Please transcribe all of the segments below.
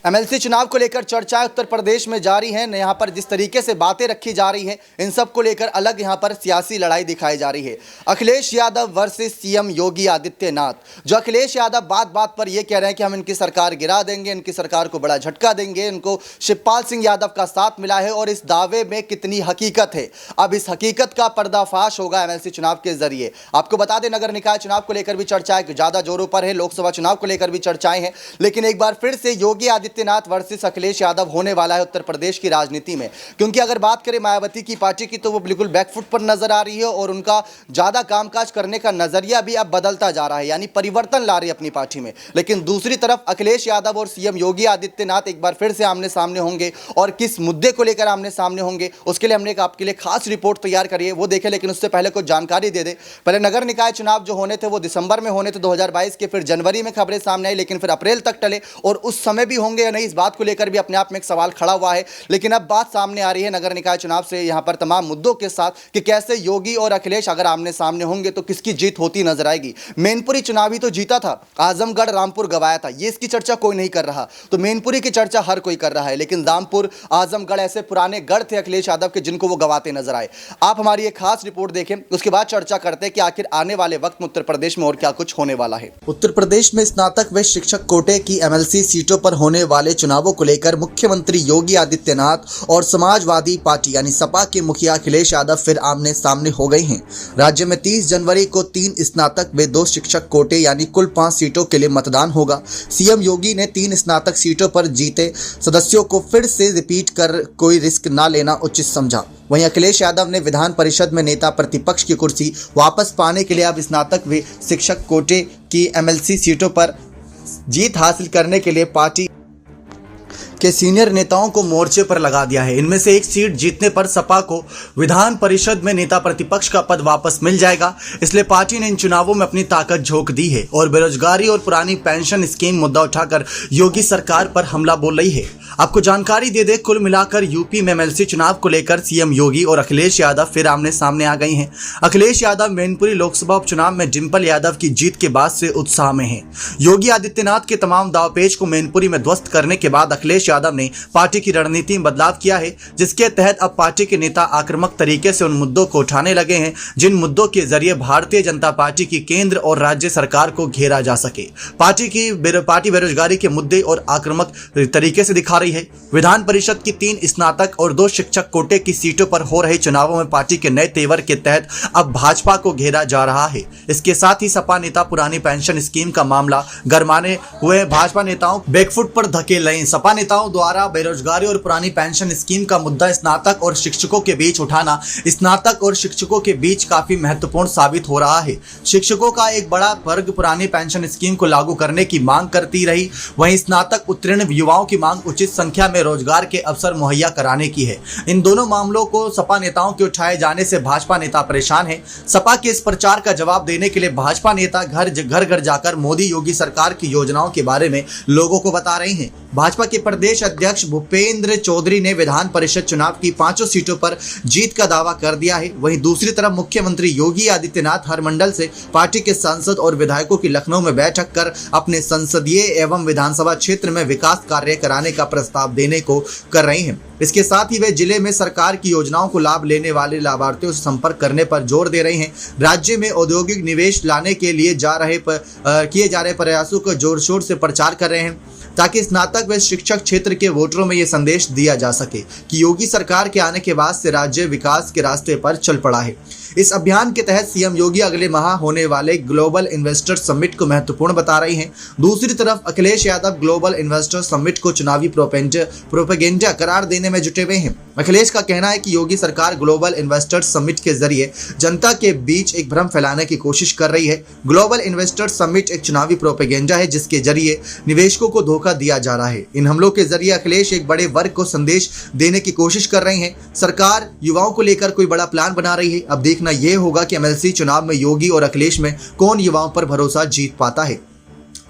MLC चुनाव को लेकर चर्चाएं उत्तर प्रदेश में जारी हैं। यहां पर जिस तरीके से बातें रखी जा रही हैं, इन सब को लेकर अलग यहां पर सियासी लड़ाई दिखाई जा रही है। Akhilesh Yadav versus CM Yogi Adityanath. जो अखिलेश यादव बात बात पर यह कह रहे हैं कि हम इनकी सरकार गिरा देंगे, इनकी सरकार को बड़ा झटका देंगे, इनको शिवपाल सिंह यादव का साथ मिला है, और इस दावे में कितनी हकीकत है, अब इस हकीकत का पर्दाफाश होगा एमएलसी चुनाव के जरिए। आपको बता दें, नगर निकाय चुनाव को लेकर भी चर्चाएं ज्यादा जोरों पर है, लोकसभा चुनाव को लेकर भी चर्चाएं हैं, लेकिन एक बार फिर से योगी आदित्यनाथ वर्सेस अखिलेश यादव होने वाला है उत्तर प्रदेश की राजनीति में। क्योंकि अगर बात करें मायावती की पार्टी की, तो वो बिल्कुल बैकफुट पर नजर आ रही है और उनका ज्यादा कामकाज करने का नजरिया भी अब बदलता जा रहा है, यानी परिवर्तन ला रही है अपनी पार्टी में। लेकिन दूसरी तरफ अखिलेश यादव और सीएम योगी आदित्यनाथ एक बार फिर से आमने सामने होंगे, और किस मुद्दे को लेकर आमने सामने होंगे, उसके लिए हमने आपके लिए खास रिपोर्ट तैयार करी है, वो देखें। लेकिन उससे पहले कुछ जानकारी दे दे। पहले नगर निकाय चुनाव जो होने थे वो दिसंबर में होने थे 2022 के, फिर जनवरी में खबरें सामने आई, लेकिन फिर अप्रैल तक टले, और उस समय भी होंगे या नहीं, इस बात को लेकर भी अपने आप में एक सवाल खड़ा हुआ है। लेकिन अब बात सामने आ रही है नगर निकाय चुनाव से यहां पर तमाम मुद्दों के साथ कि कैसे योगी और अखिलेश अगर आमने सामने होंगे तो किसकी जीत होती नजर आएगी। मैनपुरी चुनाव ही तो जीता था, आजमगढ़ रामपुर गवाया था, ये इसकी चर्चा कोई नहीं कर रहा। तो मैनपुरी की चर्चा हर कोई कर रहा है, लेकिन रामपुर आजमगढ़ ऐसे पुराने गढ़ थे अखिलेश यादव के जिनको वो गवाते नजर आए। आप हमारी एक खास रिपोर्ट देखें, उसके बाद चर्चा करते हैं कि आखिर आने वाले वक्त में उत्तर प्रदेश में और क्या कुछ होने वाला है। उत्तर प्रदेश में स्नातक व शिक्षक कोटे की एमएलसी सीटों पर होने वाले चुनावों को लेकर मुख्यमंत्री योगी आदित्यनाथ और समाजवादी पार्टी यानी सपा के मुखिया अखिलेश यादव फिर आमने सामने हो गए हैं। राज्य में 30 जनवरी को 3 स्नातक व 2 शिक्षक कोटे यानी कुल 5 सीटों के लिए मतदान होगा। सीएम योगी ने 3 स्नातक सीटों पर जीते सदस्यों को फिर से रिपीट कर कोई रिस्क न लेना उचित समझा। वहीं अखिलेश यादव ने विधान परिषद में नेता प्रतिपक्ष की कुर्सी वापस पाने के लिए अब स्नातक व शिक्षक कोटे की एमएलसी सीटों पर जीत हासिल करने के लिए पार्टी के सीनियर नेताओं को मोर्चे पर लगा दिया है। इनमें से एक सीट जीतने पर सपा को विधान परिषद में नेता प्रतिपक्ष का पद वापस मिल जाएगा, इसलिए पार्टी ने इन चुनावों में अपनी ताकत झोंक दी है और बेरोजगारी और पुरानी पेंशन स्कीम मुद्दा उठाकर योगी सरकार पर हमला बोल रही है। आपको जानकारी दे दे, कुल मिलाकर यूपी में एमएलसी चुनाव को लेकर सीएम योगी और अखिलेश यादव फिर आमने सामने आ गए हैं। अखिलेश यादव मैनपुरी लोकसभा उपचुनाव में डिंपल यादव की जीत के बाद से उत्साह में हैं। योगी आदित्यनाथ के तमाम दावपेच को मैनपुरी में ध्वस्त करने के बाद अखिलेश यादव ने पार्टी की रणनीति में बदलाव किया है, जिसके तहत अब पार्टी के नेता आक्रामक तरीके से उन मुद्दों को उठाने लगे हैं जिन मुद्दों के जरिए भारतीय जनता पार्टी की केंद्र और राज्य सरकार को घेरा जा सके। पार्टी बेरोजगारी के मुद्दे और आक्रामक तरीके से दिखा रही है। विधान परिषद की 3 स्नातक और 2 शिक्षक कोटे की सीटों पर हो रहे चुनावों में पार्टी के नए तेवर के तहत अब भाजपा को घेरा जा रहा है। इसके साथ ही सपा नेता पुरानी पेंशन स्कीम का मामला गरमाने हुए भाजपा नेताओं बैकफुट पर धकेल रहे हैं। सपा नेताओं द्वारा बेरोजगारी और पुरानी पेंशन स्कीम का मुद्दा स्नातक और शिक्षकों के बीच उठाना स्नातक और शिक्षकों के बीच काफी महत्वपूर्ण साबित हो रहा है। शिक्षकों का एक बड़ा वर्ग पुरानी पेंशन स्कीम को लागू करने की मांग करती रही, वहीं स्नातक उत्तीर्ण युवाओं की मांग उचित संख्या में रोजगार के अवसर मुहैया कराने की है। इन दोनों मामलों को सपा नेताओं के उठाए जाने से भाजपा नेता परेशान है। सपा के इस प्रचार का जवाब देने के लिए भाजपा नेता घर घर जाकर मोदी योगी सरकार की योजनाओं के बारे में लोगों को बता रहे हैं। भाजपा के प्रदेश अध्यक्ष भूपेंद्र चौधरी ने विधान परिषद चुनाव की 5 सीटों पर जीत का दावा कर दिया है। वहीं दूसरी तरफ मुख्यमंत्री योगी आदित्यनाथ हर मंडल से पार्टी के सांसद और विधायकों की लखनऊ में बैठक कर अपने संसदीय एवं विधानसभा क्षेत्र में विकास कार्य कराने का प्रस्ताव देने को कर रहे हैं। इसके साथ ही वे जिले में सरकार की योजनाओं को लाभ लेने वाले लाभार्थियों से संपर्क करने पर जोर दे रहे हैं। राज्य में औद्योगिक निवेश लाने के लिए किए जा रहे प्रयासों को जोर शोर से प्रचार कर रहे हैं, ताकि स्नातक व शिक्षक क्षेत्र के वोटरों में यह संदेश दिया जा सके कि योगी सरकार के आने के बाद से राज्य विकास के रास्ते पर चल पड़ा है। इस अभियान के तहत सीएम योगी अगले माह होने वाले ग्लोबल इन्वेस्टर समिट को महत्वपूर्ण बता रहे हैं। दूसरी तरफ Akhilesh Yadav global investor summit को चुनावी प्रोपेगेंडा करार देने में जुटे हुए हैं। अखिलेश का कहना है कि योगी सरकार ग्लोबल इन्वेस्टर्स समिट के जरिए जनता के बीच एक भ्रम फैलाने की कोशिश कर रही है। ग्लोबल इन्वेस्टर्स समिट एक चुनावी प्रोपेगेंडा है जिसके जरिए निवेशकों को धोखा दिया जा रहा है। इन हमलों के जरिए अखिलेश एक बड़े वर्ग को संदेश देने की कोशिश कर रहे हैं। सरकार युवाओं को लेकर कोई बड़ा प्लान बना रही है। अब देखना यह होगा कि एमएलसी चुनाव में योगी और अखिलेश में कौन युवाओं पर भरोसा जीत पाता है।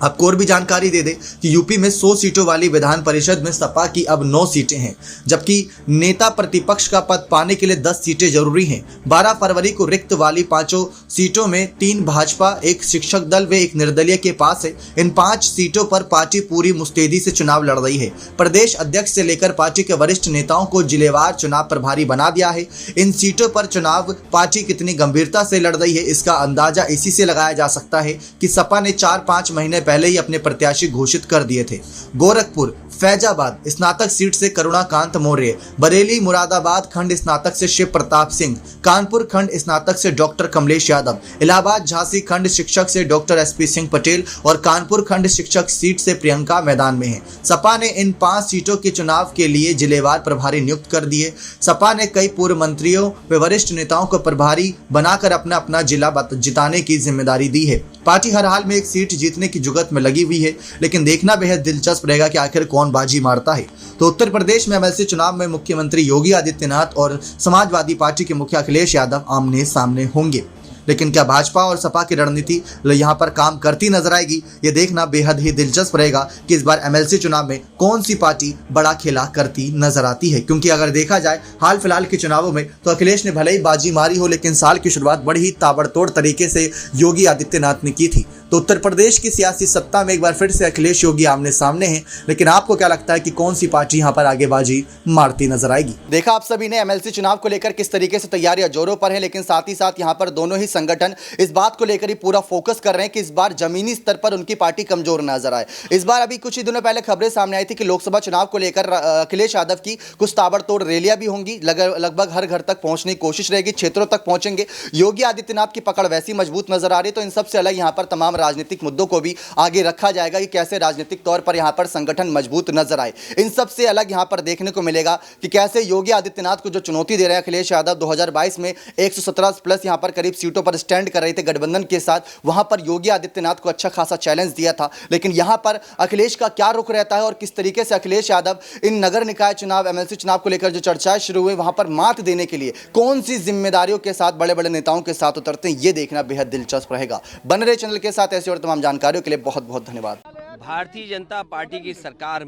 आपको और भी जानकारी दे दें कि यूपी में 100 सीटों वाली विधान परिषद में सपा की अब 9 सीटें हैं, जबकि नेता प्रतिपक्ष का पद पाने के लिए 10 सीटें जरूरी हैं। 12 फरवरी को रिक्त वाली 5 सीटों में 3 भाजपा, 1 शिक्षक दल व 1 निर्दलीय के पास है। इन 5 सीटों पर पार्टी पूरी मुस्तैदी से चुनाव लड़ रही है। प्रदेश अध्यक्ष से लेकर पार्टी के वरिष्ठ नेताओं को जिलेवार चुनाव प्रभारी बना दिया है। इन सीटों पर चुनाव पार्टी कितनी गंभीरता से लड़ रही है, इसका अंदाजा इसी से लगाया जा सकता है कि सपा ने 4-5 महीने पहले ही अपने प्रत्याशी घोषित कर दिए थे। गोरखपुर, फैजाबाद स्नातक सीट से करुणाकांत मौर्य, बरेली मुरादाबाद खंड स्नातक से शिव प्रताप सिंह, कानपुर खंड स्नातक से डॉक्टर कमलेश यादव, इलाहाबाद झांसी खंड शिक्षक से डॉक्टर एसपी सिंह पटेल और कानपुर खंड शिक्षक सीट से प्रियंका मैदान में है। सपा ने इन 5 सीटों के चुनाव के लिए जिलेवार प्रभारी नियुक्त कर दिए। सपा ने कई पूर्व मंत्रियों व वरिष्ठ नेताओं को प्रभारी बनाकर अपना अपना जिला जिताने की जिम्मेदारी दी है। पार्टी हर हाल में एक सीट जीतने की जुगत में लगी हुई है, लेकिन देखना बेहद दिलचस्प रहेगा कि आखिर कौन बाजी मारता है। तो उत्तर प्रदेश में एमएलसी चुनाव में मुख्यमंत्री योगी आदित्यनाथ और समाजवादी पार्टी के मुखिया अखिलेश यादव आमने सामने होंगे, लेकिन क्या भाजपा और सपा की रणनीति यहां पर काम करती नजर आएगी, ये देखना बेहद ही दिलचस्प रहेगा कि इस बार एमएलसी चुनाव में कौन सी पार्टी बड़ा खेला करती नजर आती है। क्योंकि अगर देखा जाए हाल फिलहाल के चुनावों में तो अखिलेश ने भले ही बाजी मारी हो, लेकिन साल की शुरुआत बड़ी ही ताबड़तोड़ तरीके से योगी आदित्यनाथ ने की थी। तो उत्तर प्रदेश की सियासी सत्ता में एक बार फिर से अखिलेश योगी आमने सामने हैं, लेकिन आपको क्या लगता है कि कौन सी पार्टी यहां पर आगे बाजी मारती नजर आएगी? देखा आप सभी ने एमएलसी चुनाव को लेकर किस तरीके से तैयारियां जोरों पर है, लेकिन साथ ही साथ यहां पर दोनों ही संगठन इस बात को लेकर ही पूरा फोकस कर रहे हैं कि इस बार जमीनी स्तर पर उनकी पार्टी कमजोर नजर आए। इस बार अभी कुछ ही दिनों पहले खबरें सामने आई थी कि लोकसभा चुनाव को लेकर अखिलेश यादव की कुछ ताबड़तोड़ रैलियां भी होंगी, लगभग हर घर तक पहुंचने की कोशिश रहेगी, क्षेत्रों तक पहुंचेंगे। योगी आदित्यनाथ की पकड़ वैसी मजबूत नजर आ रही है। तो इन सबसे अलग यहां पर तमाम राजनीतिक मुद्दों को भी आगे रखा जाएगा कि कैसे राजनीतिक तौर पर यहां पर संगठन मजबूत नजर आए। इन सबसे अलग यहां पर देखने को मिलेगा कि कैसे योगी आदित्यनाथ को जो चुनौती दे रहे हैं अखिलेश यादव 2022 में 117 प्लस यहां पर करीब सीटों पर स्टैंड कर रहे थे गठबंधन के साथ, वहां पर योगी आदित्यनाथ को अच्छा खासा चैलेंज दिया था। लेकिन यहां पर अखिलेश का क्या रुख रहता है और किस तरीके से अखिलेश यादव इन नगर निकाय चुनाव एमएलसी चुनाव को लेकर जो चर्चाएं शुरू हुई वहां पर मात देने के लिए कौन सी जिम्मेदारियों के साथ बड़े बड़े नेताओं के साथ उतरते हैं, ये देखना बेहद दिलचस्प रहेगा। बन रहे चैनल के साथ ऐसी और तमाम जानकारियों के लिए बहुत बहुत धन्यवाद। भारतीय जनता पार्टी की सरकार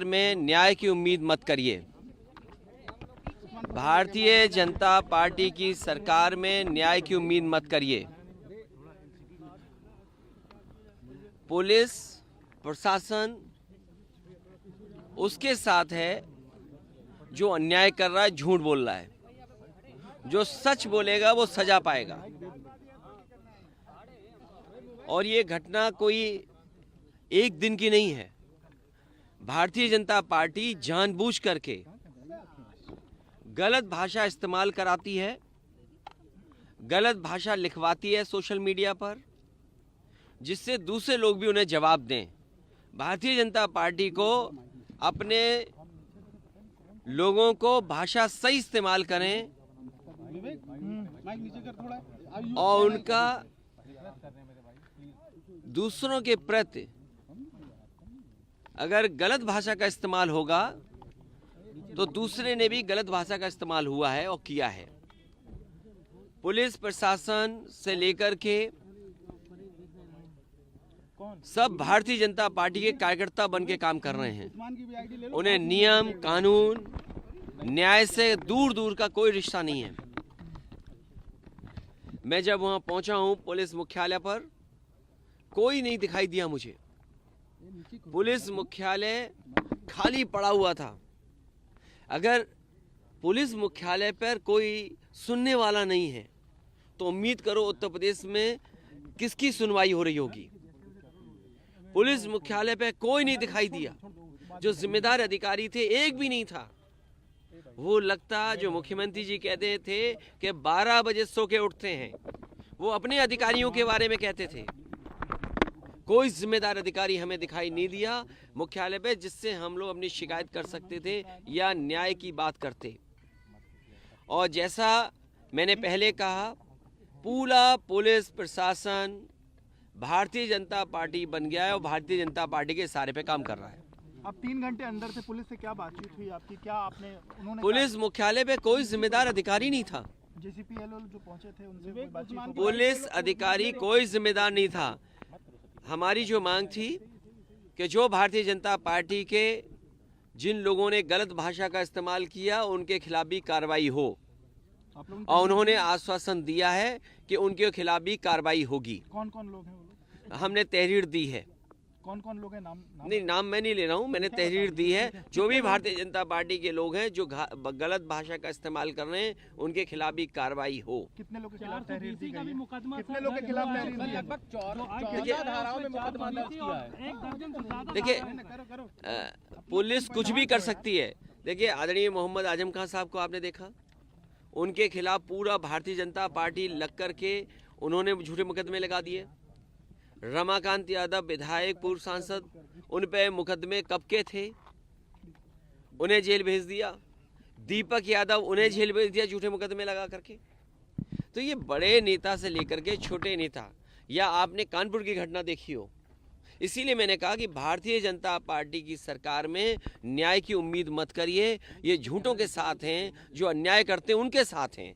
में न्याय की उम्मीद मत करिए। भारतीय जनता पार्टी की सरकार में न्याय की उम्मीद मत करिए। पुलिस प्रशासन उसके साथ है जो अन्याय कर रहा है, झूठ बोल रहा है। जो सच बोलेगा वो सजा पाएगा। और ये घटना कोई एक दिन की नहीं है। भारतीय जनता पार्टी जानबूझ करके गलत भाषा इस्तेमाल कराती है, गलत भाषा लिखवाती है सोशल मीडिया पर, जिससे दूसरे लोग भी उन्हें जवाब दें। भारतीय जनता पार्टी को अपने लोगों को भाषा सही इस्तेमाल करें और उनका दूसरों के प्रति अगर गलत भाषा का इस्तेमाल होगा तो दूसरे ने भी गलत भाषा का इस्तेमाल हुआ है और किया है। पुलिस प्रशासन से लेकर के सब भारतीय जनता पार्टी के कार्यकर्ता बन के काम कर रहे हैं। उन्हें नियम कानून न्याय से दूर दूर का कोई रिश्ता नहीं है। मैं जब वहां पहुंचा हूं पुलिस मुख्यालय पर, कोई नहीं दिखाई दिया मुझे। पुलिस मुख्यालय खाली पड़ा हुआ था। अगर पुलिस मुख्यालय पर कोई सुनने वाला नहीं है तो उम्मीद करो उत्तर प्रदेश में किसकी सुनवाई हो रही होगी। पुलिस मुख्यालय पे कोई नहीं दिखाई दिया। जो जिम्मेदार अधिकारी थे एक भी नहीं था। वो लगता जो मुख्यमंत्री जी कहते थे कि 12 बजे सो के उठते हैं, वो अपने अधिकारियों के बारे में कहते थे। कोई जिम्मेदार अधिकारी हमें दिखाई नहीं दिया मुख्यालय पे, जिससे हम लोग अपनी शिकायत कर सकते थे या न्याय की बात करते। और जैसा मैंने पहले कहा, पूरा पुलिस प्रशासन भारतीय जनता पार्टी बन गया है और भारतीय जनता पार्टी के इशारे पे काम कर रहा है। अब 3 घंटे अंदर से पुलिस से क्या बातचीत हुई आपकी? क्या आपने उन्होंने पुलिस मुख्यालय पे कोई जिम्मेदार अधिकारी नहीं था। जेसीपीएल जो पहुंचे थे उनसे कोई बातचीत हो पाई? पुलिस अधिकारी कोई जिम्मेदार नहीं था। हमारी जो मांग थी कि जो भारतीय जनता पार्टी के जिन लोगों ने गलत भाषा का इस्तेमाल किया उनके खिलाफ भी कार्रवाई हो, आप लोगों और उन्होंने आश्वासन दिया है कि उनके खिलाफ भी कार्रवाई होगी। कौन कौन लोग हैं वो लोग? हमने तहरीर दी है। कौन कौन लोग हैं? नाम नहीं, नाम मैं नहीं ले रहा हूँ, मैंने तहरीर दी है। जो भी भारतीय जनता पार्टी के लोग हैं जो गलत भाषा का इस्तेमाल कर रहे हैं उनके खिलाफ भी कार्रवाई हो। कितने लोगों के खिलाफ तहरीर दी गई है? मुकदमा कितने लोगों के खिलाफ तहरीर दी है? लगभग 14 धाराओं में मुकदमा दर्ज किया है। एक दर्जन से ज्यादा देखिए, पुलिस कुछ भी कर सकती है। देखिए, आदरणीय मोहम्मद आजम खान साहब को आपने देखा, उनके खिलाफ पूरा भारतीय जनता पार्टी लग करके उन्होंने झूठे मुकदमे लगा दिए। रमाकांत यादव विधायक, पूर्व सांसद, उन पे मुकदमे कब के थे, उन्हें जेल भेज दिया। दीपक यादव, उन्हें जेल भेज दिया झूठे मुकदमे लगा करके। तो ये बड़े नेता से लेकर के छोटे नेता, या आपने कानपुर की घटना देखी हो। इसीलिए मैंने कहा कि भारतीय जनता पार्टी की सरकार में न्याय की उम्मीद मत करिए। ये झूठों के साथ हैं, जो अन्याय करते हैं उनके साथ हैं।